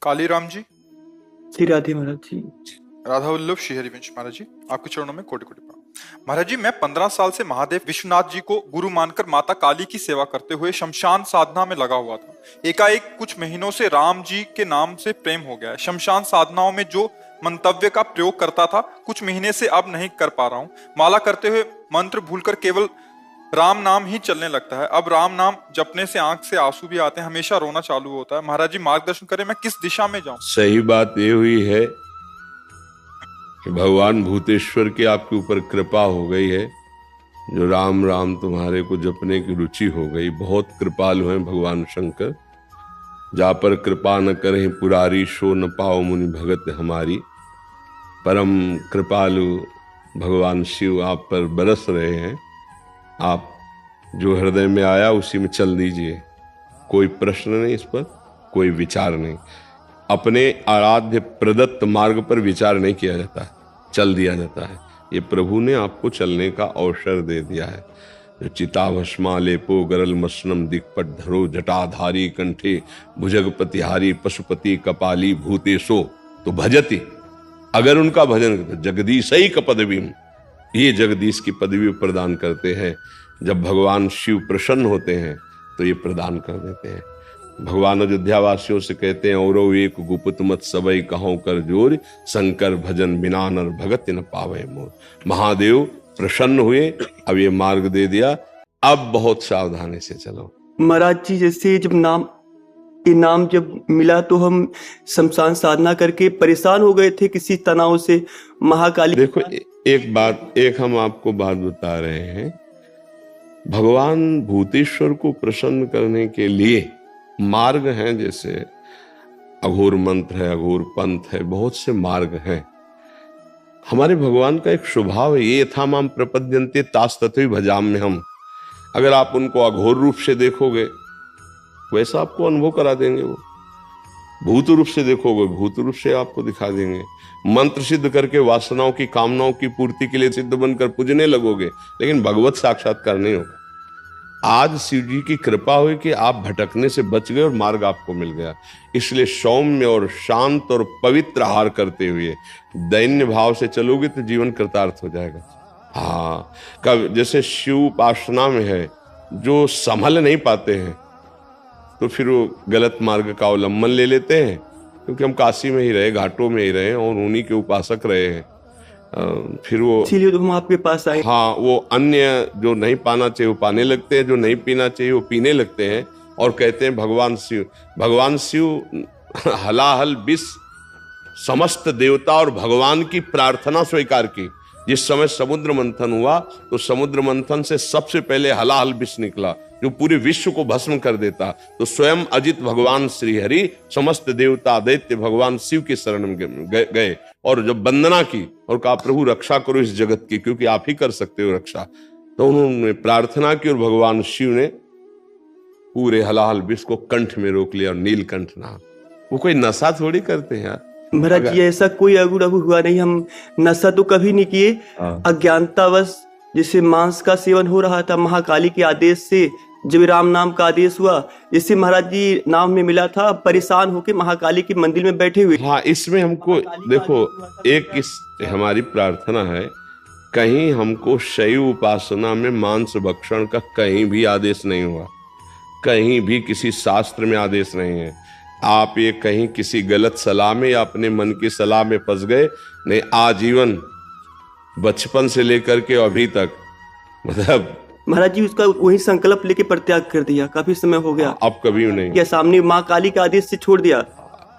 कालीराम जी, श्री राधे महाराज जी। राधा वल्लभ श्री हरिवंश महाराज जी, आपके चरणों में कोटि कोटि प्रणाम। महाराज जी, मैं 15 साल से महादेव विश्वनाथ जी को गुरु मानकर माता काली की सेवा करते हुए शमशान साधना में लगा हुआ था। एकाएक कुछ महीनों से राम जी के नाम से प्रेम हो गया है। शमशान साधनाओं में जो मंतव्य का प्रयोग करता था, कुछ महीने से अब नहीं कर पा रहा हूँ। माला करते हुए मंत्र भूलकर केवल राम नाम ही चलने लगता है। अब राम नाम जपने से आंख से आंसू भी आते हैं, हमेशा रोना चालू होता है। महाराज जी मार्गदर्शन करें, मैं किस दिशा में जाऊं? सही बात ये हुई है कि भगवान भूतेश्वर की आपके ऊपर कृपा हो गई है, जो राम राम तुम्हारे को जपने की रुचि हो गई। बहुत कृपालु हैं भगवान शंकर। जा पर कृपा न करें पुरारी, सो न पाओ मुनि भगत हमारी। परम कृपालु भगवान शिव आप पर बरस रहे हैं। आप जो हृदय में आया उसी में चल दीजिए, कोई प्रश्न नहीं, इस पर कोई विचार नहीं। अपने आराध्य प्रदत्त मार्ग पर विचार नहीं किया जाता, चल दिया जाता है। ये प्रभु ने आपको चलने का अवसर दे दिया है। जो चिता भस्मा लेपो गरल मसनम दिक्पट धरो, जटाधारी कंठे भुजगपतिहारी, पशुपति कपाली भूतेशो तो भजति। अगर उनका भजन करते, जगदीश ही का पदवी, ये जगदीश की पदवी प्रदान करते हैं। जब भगवान शिव प्रसन्न होते हैं तो ये प्रदान कर देते हैं। भगवान अयोध्या वासियों से कहते हैं, औरो एक गुप्त मत सबई कहो कर जोर, शंकर भजन बिना नर भगत न पावे मोर। महादेव प्रसन्न हुए, अब ये मार्ग दे दिया, अब बहुत सावधानी से चलो। महाराज जी, जैसे जब नाम जब मिला तो हम शमशान साधना करके परेशान हो गए थे किसी तनाव से। महाकाली देखो एक हम आपको बात बता रहे हैं। भगवान भूतेश्वर को प्रसन्न करने के लिए मार्ग हैं, जैसे अघोर मंत्र है, अघोर पंथ है, बहुत से मार्ग हैं। हमारे भगवान का एक स्वभाव है, ये था माम प्रपद्यन्ते तास तत्वे भजाम में हम। अगर आप उनको अघोर रूप से देखोगे वैसा आपको अनुभव करा देंगे। वो भूत रूप से देखोगे, भूत रूप से आपको दिखा देंगे। मंत्र सिद्ध करके वासनाओं की कामनाओं की पूर्ति के लिए सिद्ध बनकर पूजने लगोगे, लेकिन भगवत साक्षात्कार नहीं होगा। आज शिव जी की कृपा हुई कि आप भटकने से बच गए और मार्ग आपको मिल गया। इसलिए सौम्य और शांत और पवित्र आहार करते हुए दैन्य भाव से चलोगे तो जीवन कृतार्थ हो जाएगा। हाँ, कब जैसे शिव उपासना में है, जो संभल नहीं पाते हैं तो फिर वो गलत मार्ग का अवलंबन ले लेते हैं। क्योंकि हम काशी में ही रहे, घाटों में ही रहे और उन्हीं के उपासक रहे हैं। फिर वो इसीलिए तो हम आपके पास आए। हाँ, वो अन्य जो नहीं पाना चाहिए वो पाने लगते हैं, जो नहीं पीना चाहिए वो पीने लगते हैं और कहते हैं भगवान शिव हलाहल विष समस्त देवता और भगवान की प्रार्थना स्वीकार की। जिस समय समुद्र मंथन हुआ तो समुद्र मंथन से सबसे पहले हलाहल विष निकला, जो पूरे विश्व को भस्म कर देता। तो स्वयं अजित भगवान श्री हरि समस्त देवता दैत्य भगवान शिव के शरण में गए और जब वंदना की और कहा, प्रभु रक्षा करो इस जगत की, क्योंकि आप ही कर सकते हो रक्षा। तो उन्होंने प्रार्थना की और भगवान शिव ने पूरे हलाहल विष को कंठ में रोक लिया और नीलकंठ नाम। वो कोई नशा थोड़ी करते हैं यार। महाराज जी, ऐसा कोई अगुरगु हुआ नहीं, हम नशा तो कभी नहीं किए। अज्ञानतावश जैसे मांस का सेवन हो रहा था, महाकाली के आदेश से जब राम नाम का आदेश हुआ, जैसे महाराज जी नाम में मिला था, परेशान होके महाकाली के मंदिर में बैठे हुए। हाँ, इसमें हमको देखो, एक इस हमारी प्रार्थना है, कहीं हमको शैव उपासना में मांस भक्षण का कहीं भी आदेश नहीं हुआ, कहीं भी किसी शास्त्र में आदेश नहीं है। आप ये कहीं किसी गलत सलाह में या अपने मन की सलाह में फंस गए नहीं। आजीवन बचपन से लेकर के अभी तक, मतलब महाराज जी उसका वही संकल्प लेके परित्याग कर दिया, काफी समय हो गया। अब कभी नहीं, क्या सामने माँ काली के आदेश से छोड़ दिया,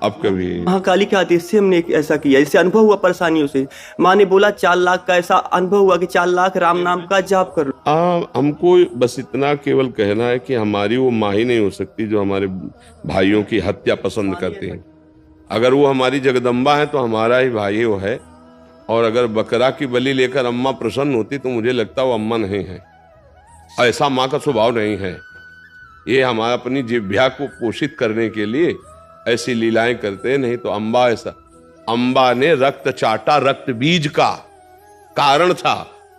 अब कभी महाकाली के आदेश से हमने ऐसा किया। जैसे अनुभव हुआ परेशानियों से, माँ ने बोला 4 लाख का, ऐसा अनुभव हुआ कि 4 लाख राम नाम का जाप कर लो। हमको बस इतना केवल कहना है कि हमारी वो माँ ही नहीं हो सकती जो हमारे भाइयों की हत्या पसंद करती है। अगर वो हमारी जगदम्बा है तो हमारा ही भाई वो है। और अगर बकरा की बलि लेकर अम्मा प्रसन्न होती तो मुझे लगता वो अम्मा नहीं है। ऐसा माँ का स्वभाव नहीं है। ये हमारा अपनी जिह्वा को पोषित करने के लिए ऐसी लीलाएं करते हैं, नहीं तो अम्बा ऐसा। अम्बा ने रक्त चाटा, रक्त बीज का कारण था।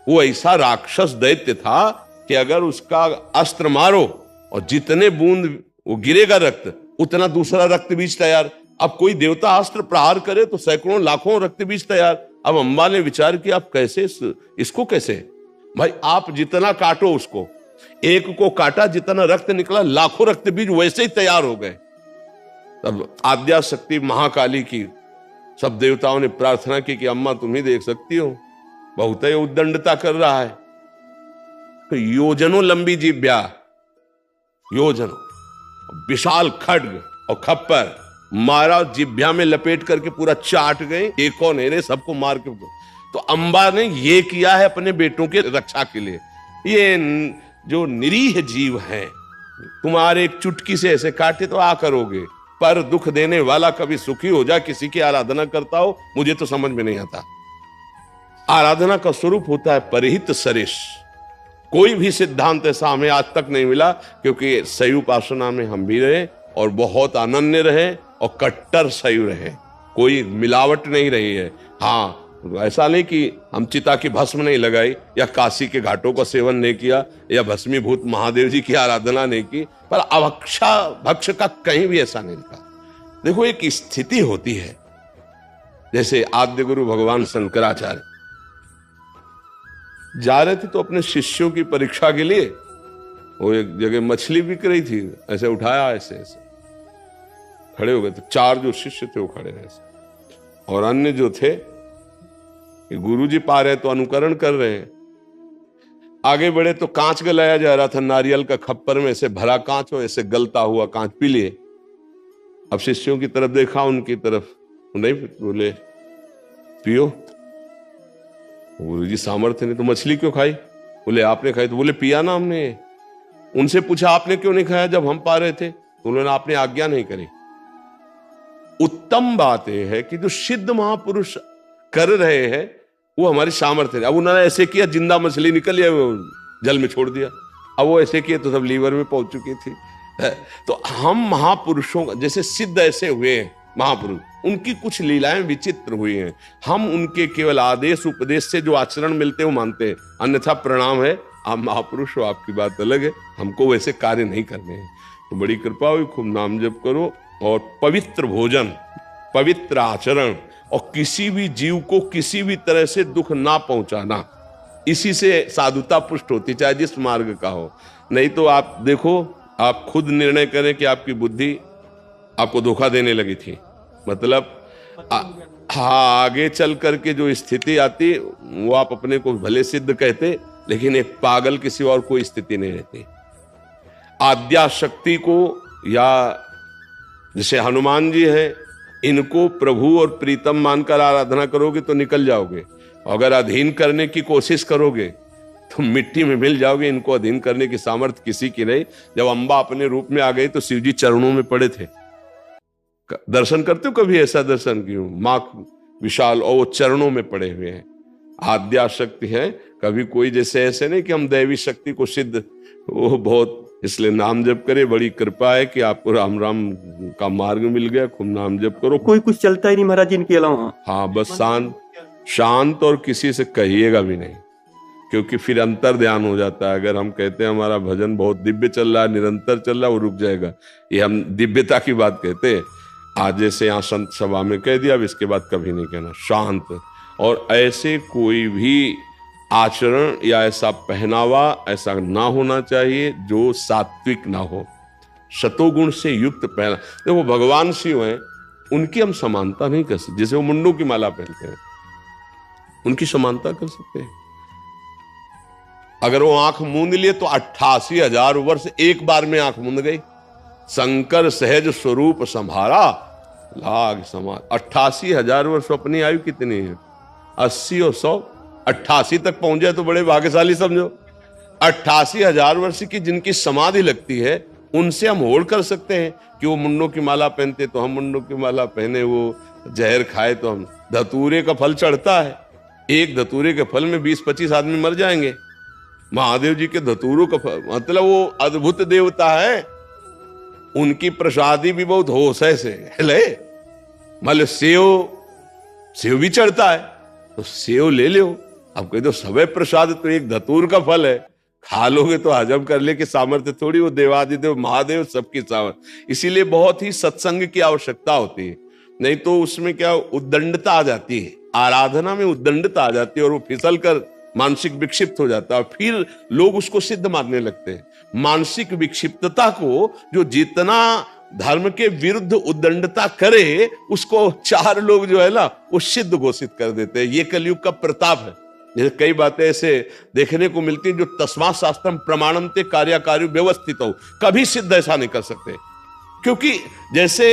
वो ऐसा राक्षस दैत्य था कि अगर उसका अस्त्र मारो और जितने बूंद वो गिरेगा रक्त, उतना दूसरा रक्त बीज तैयार। अब कोई देवता अस्त्र प्रहार करे तो सैकड़ों लाखों रक्त बीज तैयार। अब अम्बा ने विचार किया, आप कैसे इसको कैसे? भाई आप जितना काटो उसको, एक को काटा जितना रक्त निकला, लाखों रक्त बीज वैसे ही तैयार हो गए। तब आद्या शक्ति महाकाली की सब देवताओं ने प्रार्थना की कि अम्मा तुम ही देख सकती हो, बहुत ही उद्दंडता कर रहा है। तो योजनों लंबी जिह्वा, योजनों विशाल खड्ग और खप्पर मारा, जिह्वा में लपेट करके पूरा चाट गए, एक और नहीं, सबको मार के। तो अम्बा ने ये किया है अपने बेटों के रक्षा के लिए। ये जो निरीह जीव हैं, तुम्हारे एक चुटकी से ऐसे काटे तो आ करोगे, पर दुख देने वाला कभी सुखी हो जा, किसी की आराधना करता हो, मुझे तो समझ में नहीं आता। आराधना का स्वरूप होता है परिहित सरिष। कोई भी सिद्धांत ऐसा हमें आज तक नहीं मिला, क्योंकि शैव उपासना में हम भी रहे और बहुत अनन्य रहे और कट्टर शैव रहे, कोई मिलावट नहीं रही है। हाँ, ऐसा नहीं कि हम चिता की भस्म नहीं लगाई या काशी के घाटों का सेवन नहीं किया या भस्मीभूत महादेव जी की आराधना नहीं की, पर अभक्षा भक्ष का कहीं भी ऐसा नहीं लिखा। देखो, एक स्थिति होती है, जैसे आद्य गुरु भगवान शंकराचार्य जा रहे थे तो अपने शिष्यों की परीक्षा के लिए वो एक जगह मछली बिक रही थी, ऐसे उठाया, ऐसे ऐसे खड़े हो गए। तो 4 जो शिष्य थे वो खड़े रहे ऐसे, और अन्य जो थे गुरुजी पा रहे तो अनुकरण कर रहे हैं। आगे बढ़े तो कांच गलाया जा रहा था, नारियल का खप्पर में ऐसे भरा कांच हो, ऐसे गलता हुआ कांच पी लिए। अब शिष्यों की तरफ देखा, उनकी तरफ नहीं, बोले पियो। गुरुजी सामर्थ्य नहीं तो मछली क्यों खाई? बोले आपने खाई। तो बोले पिया ना हमने। उनसे पूछा आपने क्यों नहीं खाया जब हम पा रहे थे? तो उन्होंने आपने आज्ञा नहीं करी। उत्तम बात यह है कि जो सिद्ध महापुरुष कर रहे हैं वो हमारी सामर्थ्य है। अब उन्होंने ऐसे किया, जिंदा मछली निकल गया, वो जल में छोड़ दिया। अब वो ऐसे किए तो सब लीवर में पहुंच चुकी थी। तो हम महापुरुषों, जैसे सिद्ध ऐसे हुए हैं महापुरुष, उनकी कुछ लीलाएं विचित्र हुई हैं। हम उनके केवल आदेश उपदेश से जो आचरण मिलते हैं वो मानते हैं, अन्यथा प्रणाम है, आप महापुरुष हो, आपकी बात अलग है, हमको वैसे कार्य नहीं करने हैं। तो बड़ी कृपा हुई, खूब नाम जप करो और पवित्र भोजन, पवित्र आचरण और किसी भी जीव को किसी भी तरह से दुख ना पहुंचाना, इसी से साधुता पुष्ट होती, चाहे जिस मार्ग का हो। नहीं तो आप देखो, आप खुद निर्णय करें कि आपकी बुद्धि आपको धोखा देने लगी थी, मतलब हाँ, आगे चल करके जो स्थिति आती वो आप अपने को भले सिद्ध कहते, लेकिन एक पागल किसी और कोई स्थिति नहीं रहती। आद्या शक्ति को, या जैसे हनुमान जी हैं, इनको प्रभु और प्रीतम मानकर आराधना करोगे तो निकल जाओगे, अगर अधीन करने की कोशिश करोगे तो मिट्टी में मिल जाओगे। इनको अधीन करने की सामर्थ्य किसी की नहीं। जब अम्बा अपने रूप में आ गई तो शिव जी चरणों में पड़े थे। दर्शन करते हो कभी? ऐसा दर्शन क्यों? मां विशाल और वो चरणों में पड़े हुए हैं। आद्या शक्ति है, कभी कोई जैसे ऐसे नहीं कि हम दैवी शक्ति को सिद्ध, वो बहुत, इसलिए नाम जप करे, बड़ी कृपा है कि आपको राम राम का मार्ग मिल गया, खूब नाम जप करो। कोई कुछ चलता ही नहीं महाराज इनके अलावा। हाँ, बस शांत और किसी से कहिएगा भी नहीं, क्योंकि फिर अंतर ध्यान हो जाता है। अगर हम कहते हैं हमारा भजन बहुत दिव्य चल रहा है, निरंतर चल रहा है, वो रुक जाएगा। ये हम दिव्यता की बात कहते हैं। आज जैसे यहाँ संत सभा में कह दिया, अब इसके बाद कभी नहीं कहना, शांत। और ऐसे कोई भी आचरण या ऐसा पहनावा ऐसा ना होना चाहिए जो सात्विक ना हो, शतोगुण से युक्त पहना। देखो भगवान शिव हैं, उनकी हम समानता नहीं कर सकते। जैसे वो मुंडों की माला पहनते हैं, उनकी समानता कर सकते हैं। अगर वो आंख मूंद लिए तो 88,000 वर्ष एक बार में आंख मूंद गई। शंकर सहज स्वरूप संभारा लाग समाज। 88,000 वर्ष अपनी आयु कितनी है? 80 और 100, 88 तक पहुंच जाए तो बड़े भाग्यशाली समझो। 88,000 वर्ष की जिनकी समाधि लगती है, उनसे हम होड़ कर सकते हैं कि वो मुंडों की माला पहनते तो हम मुंडों की माला पहने, वो जहर खाए तो हम। धतूरे का फल चढ़ता है, एक धतूरे के फल में 20-25 आदमी मर जाएंगे। महादेव जी के धतूरों का फल, मतलब वो अद्भुत देवता है, उनकी प्रसादी भी बहुत होश है से ले। मतलब सेव भी चढ़ता है तो सेव ले लो। अब कह दो सबे प्रसाद तो एक धतूर का फल है, खा लोगे तो हजम कर ले के सामर्थ्य थोड़ी, वो देवादिदेव महादेव सबकी सामर्थ्य। इसीलिए बहुत ही सत्संग की आवश्यकता होती है। नहीं तो उसमें क्या उद्दंडता आ जाती है, आराधना में उद्दंडता आ जाती है और वो फिसल कर मानसिक विक्षिप्त हो जाता है, फिर लोग उसको सिद्ध मानने लगते हैं। मानसिक विक्षिप्तता को जो जितना धर्म के विरुद्ध उद्दंडता करे, उसको 4 लोग जो है ना वो सिद्ध घोषित कर देते हैं। ये कलयुग का प्रताप है। जैसे कई बातें ऐसे देखने को मिलती हैं जो तस्मात् शास्त्रम प्रमाणम ते कार्याकारी व्यवस्थित हो, कभी सिद्ध ऐसा नहीं कर सकते। क्योंकि जैसे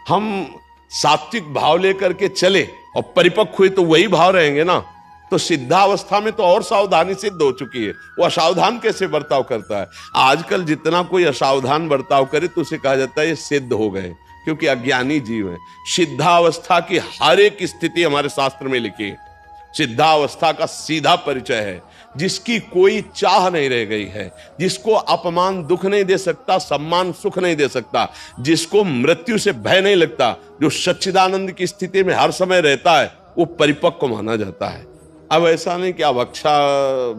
हम सात्विक भाव लेकर के चले और परिपक्व हुए तो वही भाव रहेंगे ना। तो सिद्धावस्था में तो और सावधानी सिद्ध हो चुकी है, वो असावधान कैसे बर्ताव करता है। आजकल जितना कोई असावधान बर्ताव करे तो उसे कहा जाता है ये सिद्ध हो गए, क्योंकि अज्ञानी जीव है। सिद्धावस्था की हर एक स्थिति हमारे शास्त्र में लिखी है। सिद्धावस्था का सीधा परिचय है जिसकी कोई चाह नहीं रह गई है, जिसको अपमान दुख नहीं दे सकता, सम्मान सुख नहीं दे सकता, जिसको मृत्यु से भय नहीं लगता, जो सच्चिदानंद की स्थिति में हर समय रहता है, वो परिपक्व माना जाता है। अब ऐसा नहीं कि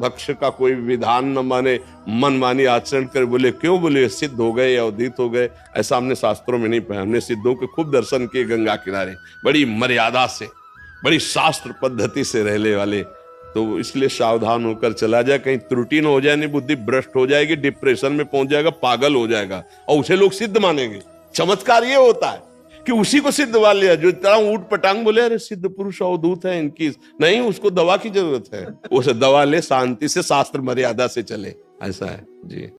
भक्ष का कोई विधान न माने, मनमानी आचरण कर बोले, क्यों बोले सिद्ध हो गए या उदित हो गए, ऐसा हमने शास्त्रों में नहीं पाया। हमने सिद्धों के खूब दर्शन किए गंगा किनारे, बड़ी मर्यादा से, बड़ी शास्त्र पद्धति से रहने वाले। तो इसलिए सावधान होकर चला जाए, कहीं त्रुटि न हो जाए, नहीं बुद्धि भ्रष्ट हो जाएगी, डिप्रेशन में पहुंच जाएगा, पागल हो जाएगा और उसे लोग सिद्ध मानेंगे। चमत्कार ये होता है कि उसी को सिद्ध मान लिया जो इतना ऊट पटांग बोले अरे सिद्ध पुरुष अवधूत है इनकी, नहीं, उसको दवा की जरूरत है। उसे दवा ले, शांति से शास्त्र मर्यादा से चले, ऐसा है जी।